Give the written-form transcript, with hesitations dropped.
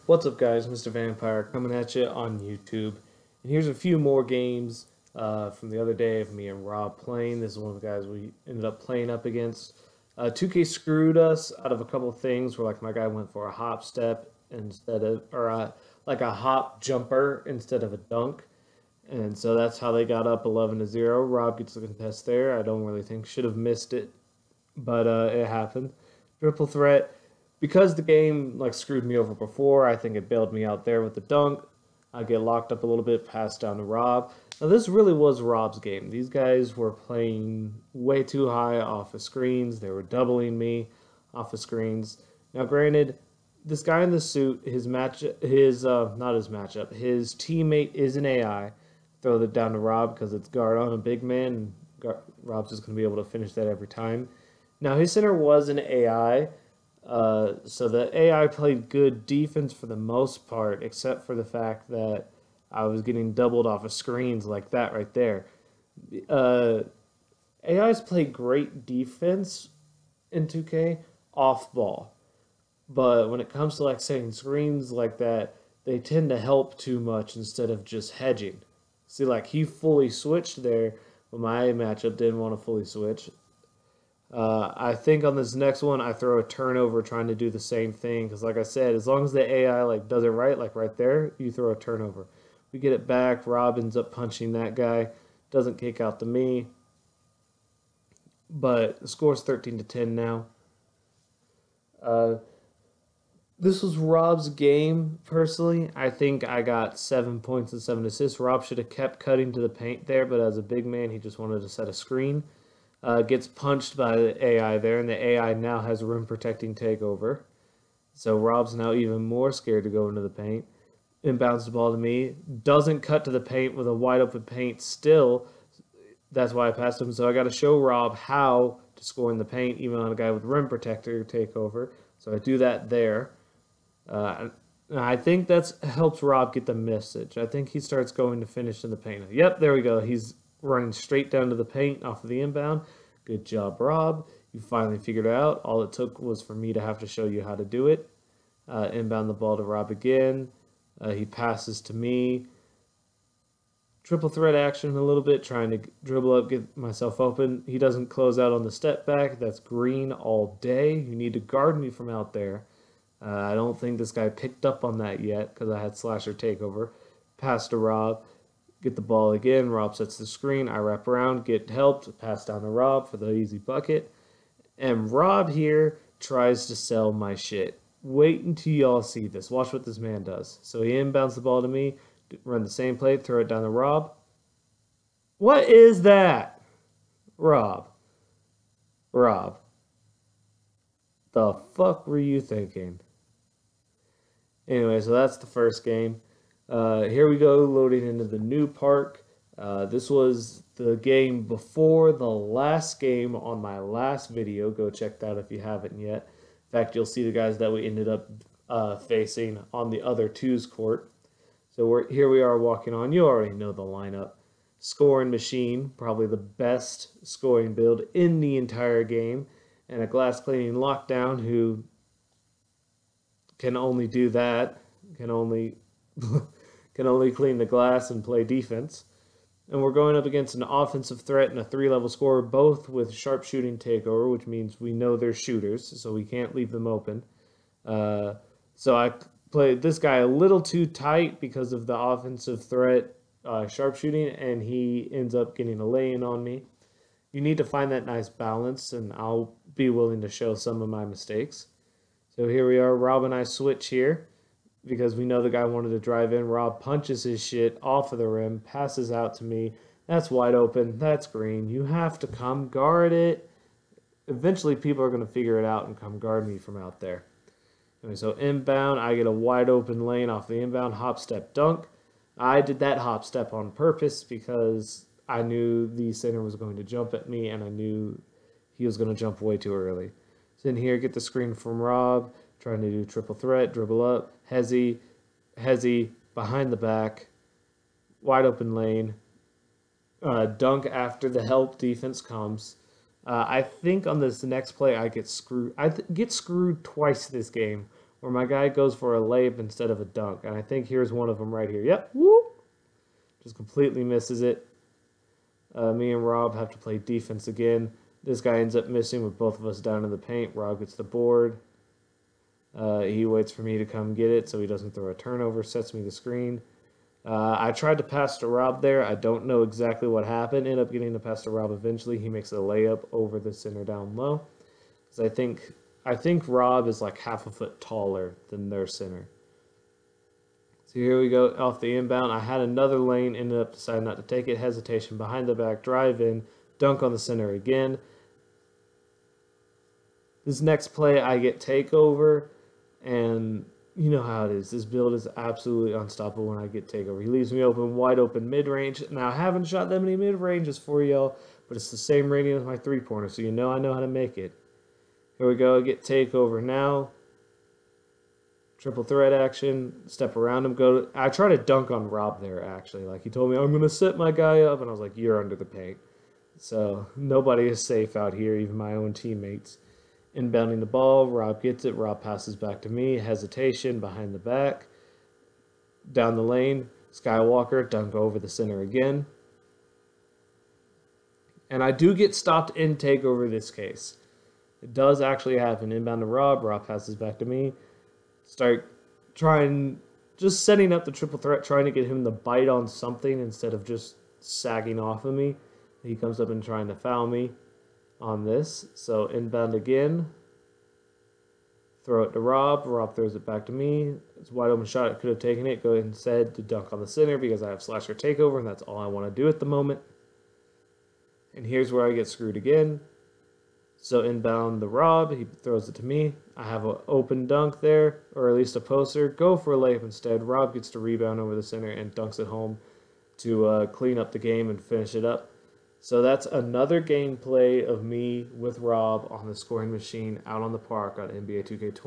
What's up, guys? Mr. Vampire coming at you on YouTube. And here's a few more games from the other day of me and Rob playing. This is one of the guys we ended up playing up against. 2K screwed us out of a couple of things where, like, my guy went for a hop step instead of, or like a hop jumper instead of a dunk. And so that's how they got up 11-0. Rob gets the contest there. I don't really think should have missed it, but it happened. Triple threat. Because the game like screwed me over before, I think it bailed me out there with the dunk. I get locked up a little bit, passed down to Rob. Now this really was Rob's game. These guys were playing way too high off of screens. They were doubling me off of screens. Now granted, this guy in the suit, his not his matchup, his teammate is an AI. Throw that down to Rob because it's guard on a big man. And Rob's just going to be able to finish that every time. Now his center was an AI. So the AI played good defense for the most part, except for the fact that I was getting doubled off of screens like that right there. AIs play great defense in 2K off ball, but when it comes to like setting screens like that, they tend to help too much instead of just hedging. See, like he fully switched there, but my matchup didn't want to fully switch. I think on this next one, I throw a turnover trying to do the same thing. Because like I said, as long as the AI like does it right, like right there, you throw a turnover. We get it back. Rob ends up punching that guy. Doesn't kick out to me. But the score's 13-10 now. This was Rob's game, personally. I think I got 7 points and 7 assists. Rob should have kept cutting to the paint there, but as a big man, he just wanted to set a screen. Gets punched by the AI there, and the AI now has rim protecting takeover. So Rob's now even more scared to go into the paint. Inbounds the ball to me. Doesn't cut to the paint with a wide open paint still. That's why I passed him. So I got to show Rob how to score in the paint, even on a guy with rim protector takeover. So I do that there. I think that helps Rob get the message. I think he starts going to finish in the paint. Yep, there we go. He's running straight down to the paint off of the inbound. Good job, Rob. You finally figured it out. All it took was for me to have to show you how to do it. Inbound the ball to Rob again. He passes to me. Triple threat action a little bit, trying to dribble up, get myself open. He doesn't close out on the step back. That's green all day. You need to guard me from out there. I don't think this guy picked up on that yet because I had slasher takeover. Pass to Rob. Get the ball again. Rob sets the screen. I wrap around, get helped, pass down to Rob for the easy bucket. And Rob here tries to sell my shit. Wait until y'all see this. Watch what this man does. So he inbounds the ball to me, run the same play, throw it down to Rob. What is that? Rob. The fuck were you thinking? Anyway, so that's the first game. Here we go, loading into the new park. This was the game before the last game on my last video. Go check that if you haven't yet. In fact, you'll see the guys that we ended up facing on the other twos court. So here we are walking on. You already know the lineup. Scoring machine, probably the best scoring build in the entire game. And a glass cleaning lockdown who can only do that, can only clean the glass and play defense. And we're going up against an offensive threat and a 3-level scorer, both with sharpshooting takeover, which means we know they're shooters, so we can't leave them open. So I played this guy a little too tight because of the offensive threat sharpshooting, and he ends up getting a lay-in on me. You need to find that nice balance, and I'll be willing to show some of my mistakes. So here we are. Rob and I switch here because we know the guy wanted to drive in. Rob punches his shit off of the rim, passes out to me. That's wide open. That's green. You have to come guard it. Eventually, people are going to figure it out and come guard me from out there. Anyway, so inbound, I get a wide open lane off the inbound. Hop, step, dunk. I did that hop step on purpose because I knew the center was going to jump at me, and I knew he was going to jump way too early. So in here, get the screen from Rob. Trying to do triple threat, dribble up, Hezzy, behind the back, wide open lane, dunk after the help defense comes. I think on this next play I get screwed. Get screwed twice this game where my guy goes for a layup instead of a dunk. And I think here's one of them right here. Yep, whoop. Just completely misses it. Me and Rob have to play defense again. This guy ends up missing with both of us down in the paint. Rob gets the board. He waits for me to come get it so he doesn't throw a turnover, sets me the screen. I tried to pass to Rob there. I don't know exactly what happened. Ended up getting the pass to Rob eventually. He makes a layup over the center down low. Because I think Rob is like half a foot taller than their center. So here we go off the inbound. I had another lane, ended up deciding not to take it. Hesitation behind the back, drive in, dunk on the center again. This next play, I get takeover, and you know how it is. This build is absolutely unstoppable when I get takeover. He leaves me open, wide open mid-range. Now, I haven't shot that many mid-ranges for y'all, but it's the same rating as my three-pointer, so you know I know how to make it. Here we go, I get takeover now. Triple threat action, step around him, I try to dunk on Rob there, actually. Like, he told me, I'm going to set my guy up, and I was like, you're under the paint. So, nobody is safe out here, even my own teammates. Inbounding the ball, Rob gets it, Rob passes back to me, hesitation behind the back, down the lane, Skywalker, dunk over the center again. And I do get stopped in takeover this case. It does actually happen. Inbound to Rob, Rob passes back to me. Start just setting up the triple threat, trying to get him to bite on something instead of just sagging off of me. He comes up and trying to foul me on this. So inbound again. Throw it to Rob. Rob throws it back to me. It's a wide open shot. I could have taken it. Go instead to dunk on the center because I have slasher takeover, and that's all I want to do at the moment. And here's where I get screwed again. So inbound the Rob, he throws it to me. I have an open dunk there, or at least a poster. Go for a layup instead. Rob gets to rebound over the center and dunks it home to clean up the game and finish it up. So that's another gameplay of me with Rob on the scoring machine out on the park on NBA 2K20.